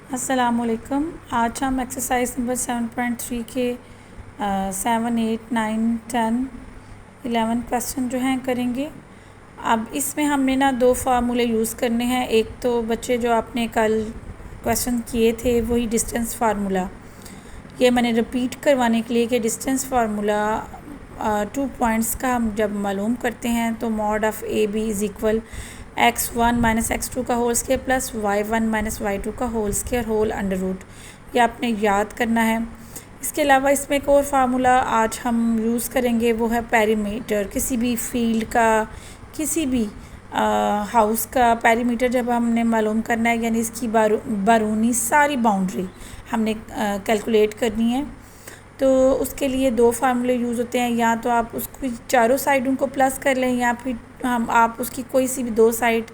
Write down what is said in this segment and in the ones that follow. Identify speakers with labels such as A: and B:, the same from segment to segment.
A: अस्सलामुअलैकुम। आज हम एक्सरसाइज नंबर 7.3 के 7, 8, 9, 10, 11 क्वेश्चन जो हैं करेंगे। अब इसमें हमने ना दो फार्मूले यूज़ करने हैं। एक तो बच्चे जो आपने कल क्वेश्चन किए थे वही डिस्टेंस फार्मूला, ये मैंने रिपीट करवाने के लिए कि डिस्टेंस फार्मूला 2 पॉइंट्स का हम जब मालूम करते हैं तो mod of A B is equal x1 minus x2 का whole square plus y1 minus y2 का whole square whole under root, ये आपने याद करना है। इसके अलावा इसमें एक और फार्मूला आज हम यूज़ करेंगे, वो है पेरीमीटर। किसी भी फील्ड का, किसी भी हाउस का पेरीमीटर जब हमने मालूम करना है, यानी इसकी बारूनी सारी बाउंड्री हमने कैलकुलेट करनी है, तो उसके लिए दो फार्मूले यूज़ होते हैं। या तो आप उसको चारों साइडों को प्लस कर लें, या फिर आप उसकी कोई सी भी दो साइड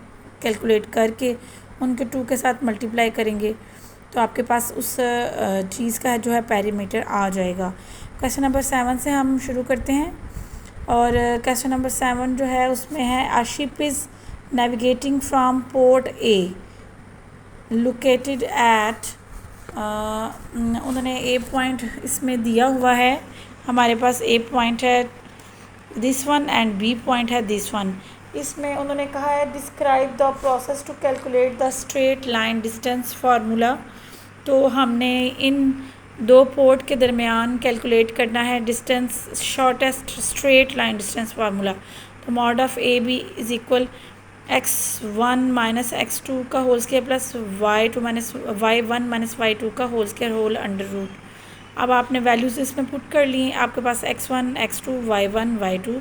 A: कैलकुलेट करके उनके 2 के साथ मल्टीप्लाई करेंगे तो आपके पास उस चीज़ का जो है पेरीमीटर आ जाएगा। क्वेश्चन नंबर 7 से हम शुरू करते हैं। और क्वेश्चन नंबर 7 जो है उसमें है a ship is navigating from port A located at, उन्होंने ए पॉइंट इसमें दिया हुआ है। हमारे पास ए पॉइंट है this one and B point है दिस वन। इसमें उन्होंने कहा है describe the process to calculate the straight line distance formula. तो हमने इन दो पोर्ट के दरमियान कैलकुलेट करना है distance, shortest straight line distance formula. तो mod of A B is equal x1 minus x2 का whole square plus y2 minus y1 minus y2 का whole square whole under root. अब आपने वैल्यूज़ इसमें पुट कर ली। आपके पास x1, x2, y1, y2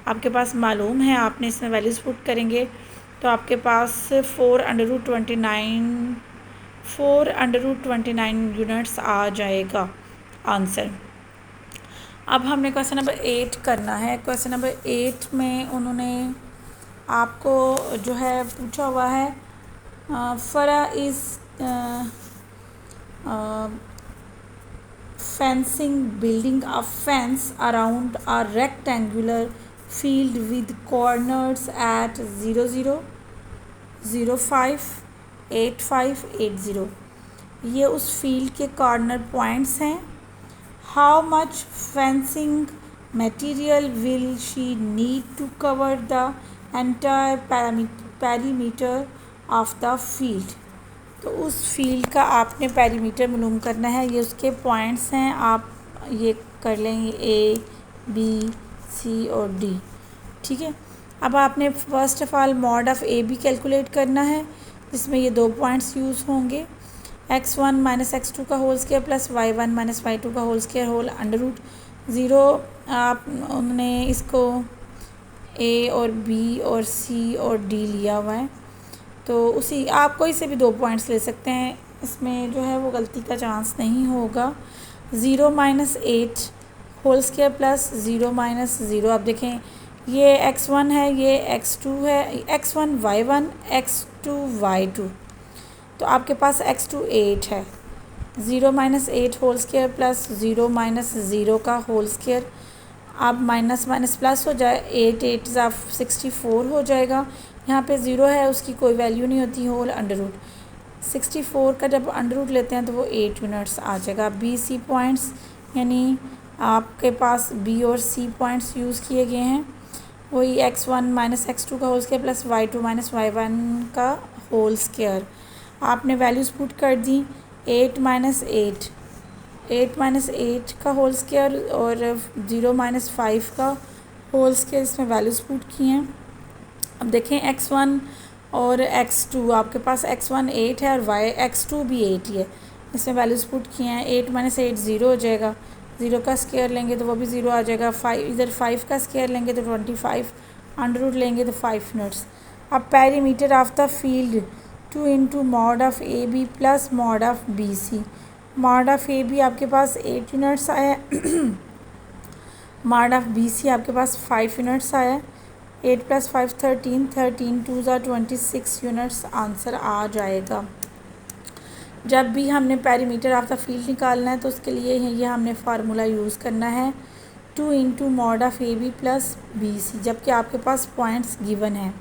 A: आपके पास मालूम है, आपने इसमें वैल्यूज़ पुट करेंगे तो आपके पास 4√29 यूनिट्स आ जाएगा आंसर। अब हमने क्वेश्चन नंबर 8 करना है। क्वेश्चन नंबर 8 में उन्होंने आपको जो है पूछा हुआ है फरा is fencing building a fence around a rectangular field with corners at 0, 0, 0, 5, 8, 5, 8, 0। ये उस फील्ड के कॉर्नर पॉइंट्स हैं। How much fencing material will she need to cover the entire perimeter of the field. तो उस फील्ड का आपने perimeter मालूम करना है। ये उसके पॉइंट्स हैं, आप ये कर लेंगे ए, बी, सी और डी। ठीक है। अब आपने first of all mod of A B calculate करना है, जिसमें ये दो पॉइंट्स यूज़ होंगे x1 माइनस x2 का whole square plus y1 minus y2 का whole square whole under root 0। आप उन्होंने इसको ए और बी और सी और डी लिया हुआ है, तो उसी आप कोई से भी दो पॉइंट्स ले सकते हैं, इसमें जो है वो गलती का चांस नहीं होगा। 0 minus 8 whole square plus 0 minus 0। आप देखें ये x1 है, ये x2 है, x1 y1, x2 y2, तो आपके पास x2 8 है। 0 minus 8 whole square plus 0 minus 0 का होल स्केयर। अब माइनस माइनस प्लस हो जाए, 8 8 64 हो जाएगा। यहाँ पे 0 है, उसकी कोई वैल्यू नहीं होती, होल अंडर रूट 64 का जब अंडर रूट लेते हैं तो वो 8 यूनिट्स आ जाएगा। बी सी पॉइंट्स, यानी आपके पास बी और सी पॉइंट्स यूज़ किए गए हैं, वही x1 माइनस x2 का whole square plus y2 minus y1 का होल स्केयर। आपने वैल्यूज़ पुट कर दी 8 माइनस 8 का होल स्केयर और 0 माइनस 5 का होल स्केयर, इसमें वैल्यूज़ पुट की हैं। अब देखें x1 और x2, आपके पास x1 8 है और x2 भी 8 ही है, इसमें वैल्यूज़ पुट किए हैं। 8 माइनस 8 0 हो जाएगा, 0 का स्केयर लेंगे तो वो भी 0 आ जाएगा। 5 इधर 5 का स्केयर लेंगे तो 25, अंडर रूट लेंगे तो 5 यूनिट्स। अब perimeter of the field 2 into mod of A B plus mod of B C. Mod of A B आपके पास 8 यूनिट्स आया, मॉड ऑफ़ बी सी आपके पास 5 यूनिट्स आया। 8 प्लस 5 13, 13 2 ज़ा 26 यूनिट्स आंसर आ जाएगा। जब भी हमने पेरीमीटर ऑफ द फील्ड निकालना है तो उसके लिए ये हमने फार्मूला यूज़ करना है 2 into mod of A B plus B C, जबकि आपके पास पॉइंट्स गिवन हैं।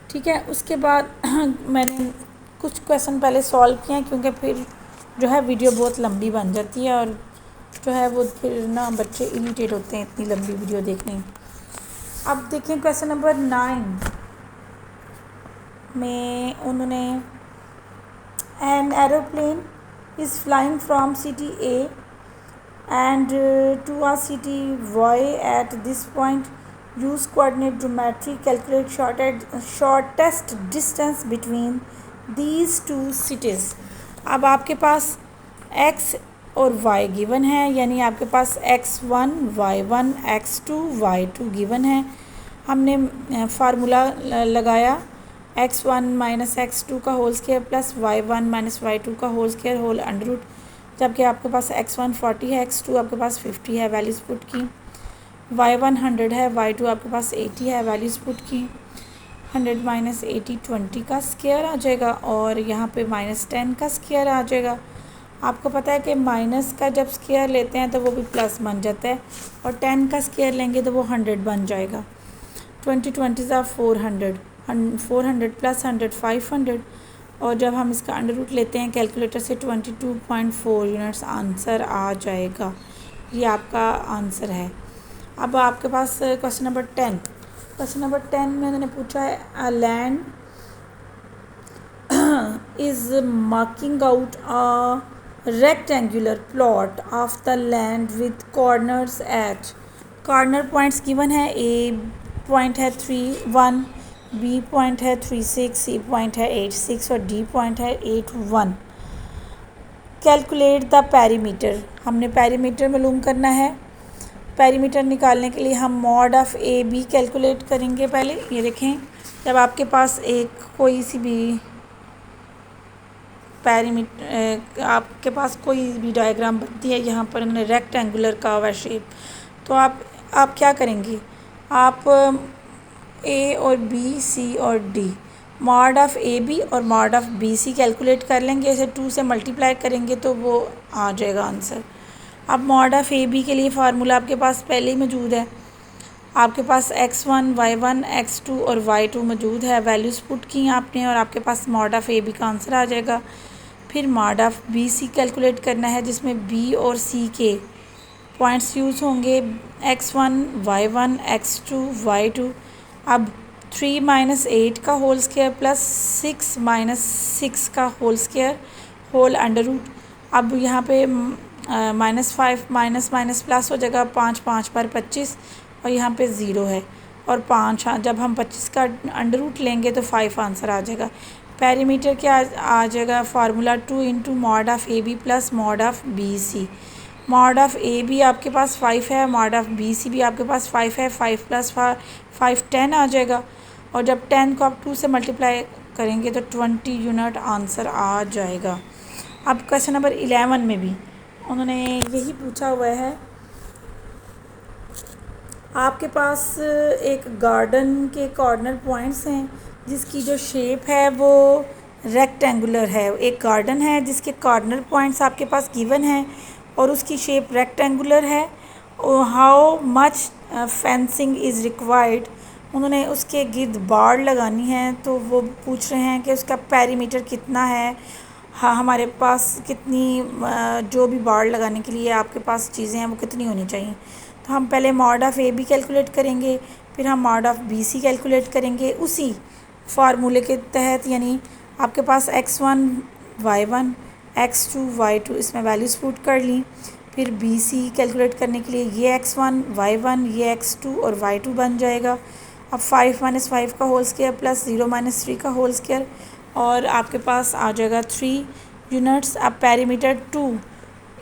A: ठीक है। उसके बाद मैंने कुछ क्वेश्चन पहले सॉल्व किए हैं, क्योंकि फिर जो है वीडियो बहुत लंबी बन जाती है और जो है वो फिर ना बच्चे इरिटेट होते हैं इतनी लंबी वीडियो देखने। अब देखें क्वेश्चन नंबर 9 में उन्होंने an aeroplane is flying from city A and to a city Y at this point use coordinate geometry calculate shortest distance between these two cities. अब आपके पास x और y गिवन है, यानी आपके पास x1 y1 x2 y2 given है। हमने formula लगाया x1 माइनस x2 का whole square plus y1 minus y2 का whole square whole under root, जबकि आपके पास x1 40 है, x2 आपके पास 50 है, वैल्यूज़ पुट की। y1 100 है, y2 आपके पास 80 है, वैल्यूज़ पुट की। 100 माइनस 80 20 का स्क्वायर आ जाएगा और यहाँ पे माइनस 10 का स्क्वायर आ जाएगा। आपको पता है कि माइनस का जब स्क्वायर लेते हैं तो वो भी प्लस बन जाता है और 10 का स्क्वायर लेंगे तो वो 100 बन जाएगा। 20 20 ज़ा 400 400 प्लस 100 500 और जब हम इसका अंडर रूट लेते हैं कैलकुलेटर से 22.4 यूनिट्स आंसर आ जाएगा। ये आपका आंसर है। अब आपके पास क्वेश्चन नंबर 10। क्वेश्चन नंबर 10 में उन्होंने पूछा है a land is marking out a rectangular plot of the land with corners at corner points given है। A पॉइंट है 3 1, B पॉइंट है 3 6, C पॉइंट है 8 6 और D पॉइंट है 8 1। Calculate the perimeter. हमने पेरीमीटर मालूम करना है। पेरीमीटर निकालने के लिए हम mod of A B calculate करेंगे। पहले ये देखें, जब आपके पास एक कोई सी भी पेरीमीटर आपके पास कोई भी डायग्राम बनती है, यहाँ पर उन्होंने रेक्टेंगुलर का हुआ शेप, तो आप क्या करेंगे, आप ए और बी सी और D mod of A B और mod of B C calculate कर लेंगे। इसे 2 से मल्टीप्लाई करेंगे तो वो आ जाएगा आंसर। अब मॉड ऑफ़ ए बी के लिए फार्मूला आपके पास पहले ही मौजूद है। आपके पास x1 y1 x2 और y2 मौजूद है, वैल्यूज़ पुट की आपने और आपके पास मॉड ऑफ़ ए बी का आंसर आ जाएगा। फिर mod of B C calculate करना है, जिसमें बी और सी के पॉइंट्स यूज़ होंगे x1 y1 x2 y2। अब 3 माइनस 8 का होल स्क्वायर प्लस 6 माइनस 6 का whole square whole under root. अब यहाँ पे -5 माइनस माइनस प्लस हो जाएगा, 5 5 पर 25 और यहाँ पे 0 है और 5। जब हम 25 का अंडर रूट लेंगे तो 5 आंसर आ जाएगा। पेरीमीटर क्या आ जाएगा, formula 2 into mod of A B plus mod of B C. Mod of A B आपके पास 5 है, मॉड ऑफ़ बी सी भी आपके पास 5 है। 5 प्लस 5 10 आ जाएगा और जब 10 को आप 2 से मल्टीप्लाई करेंगे तो 20 यूनिट आंसर आ जाएगा। अब क्वेश्चन नंबर 11 में भी उन्होंने यही पूछा हुआ है। आपके पास एक गार्डन के कॉर्नर पॉइंट्स हैं जिसकी जो शेप है वो रेक्टेंगुलर है। एक गार्डन है जिसके कॉर्नर पॉइंट्स आपके पास गिवन हैं और उसकी शेप रेक्टेंगुलर है। How much fencing is required, उन्होंने उसके गिर्द बाड़ लगानी है, तो वो पूछ रहे हैं कि उसका पेरीमीटर कितना है। हाँ, हमारे पास कितनी जो भी बाड़ लगाने के लिए आपके पास चीज़ें हैं वो कितनी होनी चाहिए। तो हम पहले mod of A B calculate करेंगे, फिर हम mod of B C calculate करेंगे उसी फार्मूले के तहत, यानी आपके पास x1 y1 x2 y2 इसमें वैल्यूज़ पुट कर ली। फिर बी सी कैलकुलेट करने के लिए ये x1 y1 ये x2 और y2 बन जाएगा। अब 5 माइनस 5 का होल स्क्वायर प्लस 0 माइनस 3 का होल स्क्वायर और आपके पास आ जाएगा 3 यूनिट्स। अब perimeter 2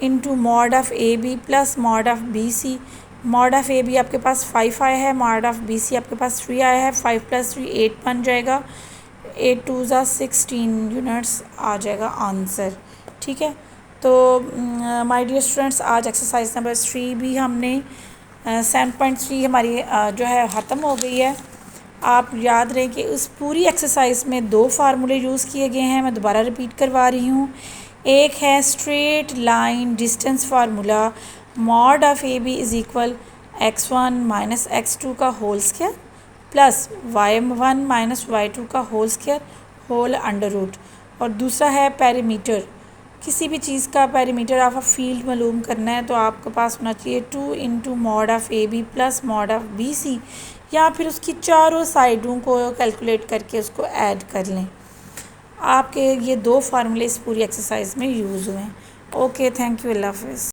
A: into mod of A B plus mod of B C. Mod of A B आपके पास 5 आया है, मॉड ऑफ़ बी सी आपके पास 3 आया है। 5 प्लस 3 8 बन जाएगा। 8 2 ज़ा 16 यूनिट्स आ जाएगा आंसर। ठीक है, तो माय डियर स्टूडेंट्स, आज एक्सरसाइज नंबर 3 भी हमने 7.3 हमारी जो है ख़त्म हो गई है। आप याद रहे कि उस पूरी एक्सरसाइज में 2 फार्मूले यूज़ किए गए हैं। मैं दोबारा रिपीट करवा रही हूँ। एक है straight line distance formula, mod of A B is equal x1 minus x2 का whole square plus y1 minus y2 का whole square whole under root. और दूसरा है पेरीमीटर। किसी भी चीज़ का पेरीमीटर ऑफ अ फील्ड मालूम करना है तो आपके पास होना चाहिए 2 into mod of A B plus mod of B C, या फिर उसकी चारों साइडों को कैलकुलेट करके उसको ऐड कर लें। आपके ये 2 फार्मूले इस पूरी एक्सरसाइज में यूज़ हुए हैं। ओके, थैंक यू, अल्लाह हाफ़िज़।